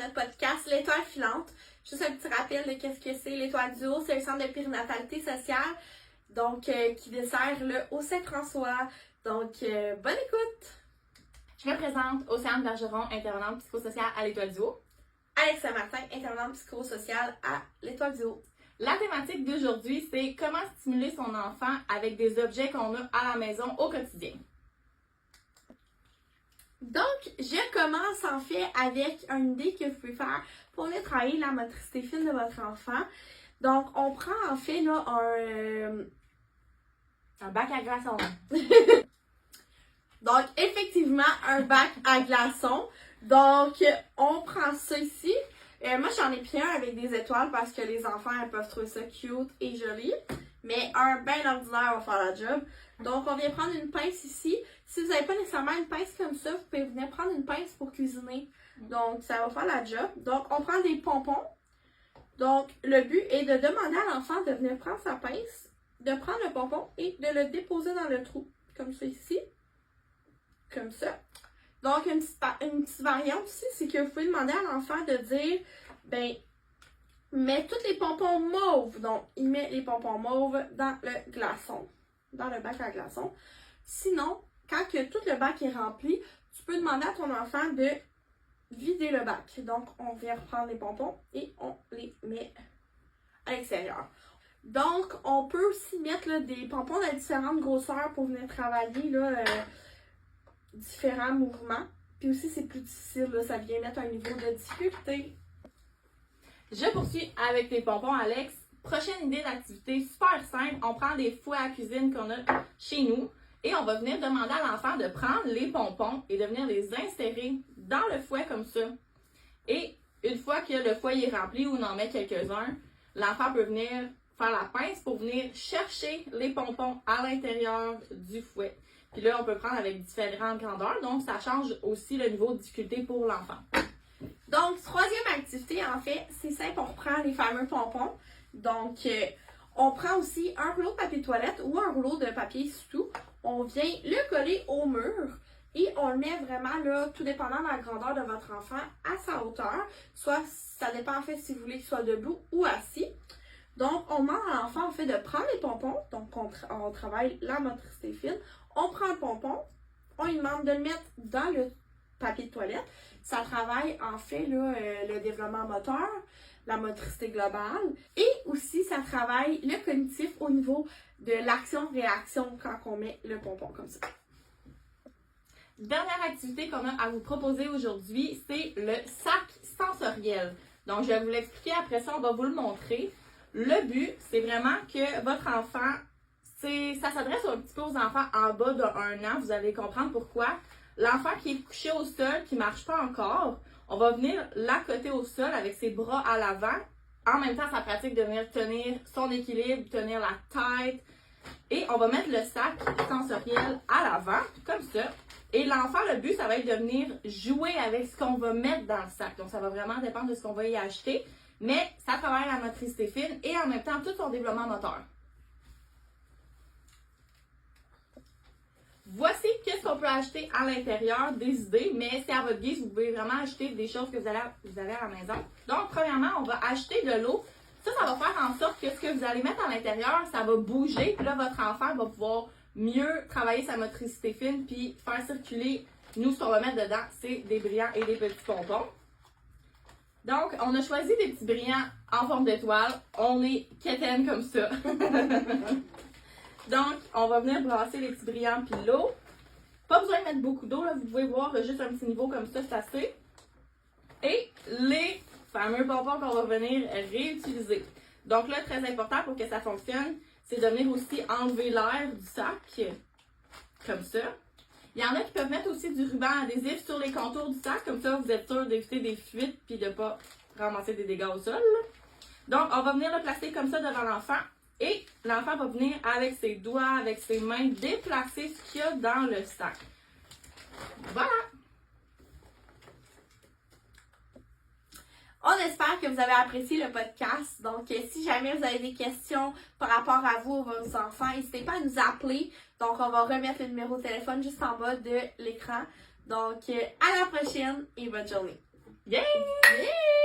notre podcast L'Étoile filante. Juste un petit rappel de qu'est-ce que c'est l'Étoile du Haut. C'est le centre de périnatalité sociale, donc qui dessert le Haut-Saint-François. Donc, bonne écoute! Je me présente Océane Bergeron, intervenante psychosociale à l'Étoile du Haut. Alex Saint-Martin, intervenante psychosociale à l'Étoile du Haut. La thématique d'aujourd'hui, c'est comment stimuler son enfant avec des objets qu'on a à la maison au quotidien. Donc, je commence en fait avec une idée que vous pouvez faire pour venir travailler la motricité fine de votre enfant. Donc, on prend en fait là Un bac à glaçons. Donc, effectivement, un bac à glaçons. Donc, on prend ça ici. Moi, j'en ai pris un avec des étoiles parce que les enfants, elles peuvent trouver ça cute et joli. Mais un bien ordinaire va faire la job. Donc, on vient prendre une pince ici. Si vous n'avez pas nécessairement une pince comme ça, vous pouvez venir prendre une pince pour cuisiner. Donc, ça va faire la job. Donc, on prend des pompons. Donc, le but est de demander à l'enfant de venir prendre sa pince, de prendre le pompon et de le déposer dans le trou. Comme ça ici. Comme ça. Donc, une petite variante ici, c'est que vous pouvez demander à l'enfant de dire, ben, mets tous les pompons mauves. Donc, il met les pompons mauves dans le glaçon, dans le bac à glaçons. Sinon, quand que tout le bac est rempli, tu peux demander à ton enfant de vider le bac. Donc, on vient reprendre les pompons et on les met à l'extérieur. Donc, on peut aussi mettre là, des pompons de différentes grosseurs pour venir travailler là, différents mouvements. Puis aussi, c'est plus difficile, là, ça vient mettre un niveau de difficulté. Je poursuis avec les pompons, Alex. Prochaine idée d'activité super simple. On prend des fouets à cuisine qu'on a chez nous et on va venir demander à l'enfant de prendre les pompons et de venir les insérer dans le fouet comme ça. Et une fois que le fouet est rempli ou on en met quelques-uns, l'enfant peut venir faire la pince pour venir chercher les pompons à l'intérieur du fouet. Puis là, on peut prendre avec différentes grandeurs, donc ça change aussi le niveau de difficulté pour l'enfant. Donc, troisième activité, en fait, c'est simple, on reprend les fameux pompons. Donc, on prend aussi un rouleau de papier toilette ou un rouleau de papier surtout. On vient le coller au mur et on le met vraiment là, tout dépendant de la grandeur de votre enfant, à sa hauteur. Soit, ça dépend en fait si vous voulez qu'il soit debout ou assis. Donc, on demande à l'enfant en fait de prendre les pompons. Donc, on travaille la motricité fine. On prend le pompon, on lui demande de le mettre dans le papier de toilette. Ça travaille en fait là, le développement moteur, la motricité globale et aussi ça travaille le cognitif au niveau de l'action-réaction quand on met le pompon comme ça. Dernière activité qu'on a à vous proposer aujourd'hui, c'est le sac sensoriel. Donc, je vais vous l'expliquer, après ça, on va vous le montrer. Le but, c'est vraiment que votre enfant, ça s'adresse un petit peu aux enfants en bas de 1 an, vous allez comprendre pourquoi. L'enfant qui est couché au sol, qui ne marche pas encore, on va venir l'accoter au sol avec ses bras à l'avant. En même temps, ça pratique de venir tenir son équilibre, tenir la tête. Et on va mettre le sac sensoriel à l'avant, comme ça. Et l'enfant, le but, ça va être de venir jouer avec ce qu'on va mettre dans le sac. Donc, ça va vraiment dépendre de ce qu'on va y acheter. Mais ça travaille la motricité fine et en même temps, tout son développement moteur. Voici qu'est-ce qu'on peut acheter à l'intérieur, des idées, mais c'est à votre guise, vous pouvez vraiment acheter des choses que vous avez à la maison. Donc, premièrement, on va acheter de l'eau. Ça va faire en sorte que ce que vous allez mettre à l'intérieur, ça va bouger. Puis là, votre enfant va pouvoir mieux travailler sa motricité fine puis faire circuler. Nous, ce qu'on va mettre dedans, c'est des brillants et des petits pompons. Donc, on a choisi des petits brillants en forme d'étoile. On est quétaine comme ça. Donc, on va venir brasser les petits brillants puis l'eau. Pas besoin de mettre beaucoup d'eau, là. Vous pouvez voir juste un petit niveau comme ça, c'est assez. Et les fameux pompons qu'on va venir réutiliser. Donc là, très important pour que ça fonctionne, c'est de venir aussi enlever l'air du sac, comme ça. Il y en a qui peuvent mettre aussi du ruban adhésif sur les contours du sac, comme ça vous êtes sûr d'éviter des fuites puis de ne pas ramasser des dégâts au sol. Donc, on va venir le placer comme ça devant l'enfant. Et l'enfant va venir avec ses doigts, avec ses mains, déplacer ce qu'il y a dans le sac. Voilà! On espère que vous avez apprécié le podcast. Donc, si jamais vous avez des questions par rapport à vous ou vos enfants, n'hésitez pas à nous appeler. Donc, on va remettre le numéro de téléphone juste en bas de l'écran. Donc, à la prochaine et bonne journée! Yay! Yay!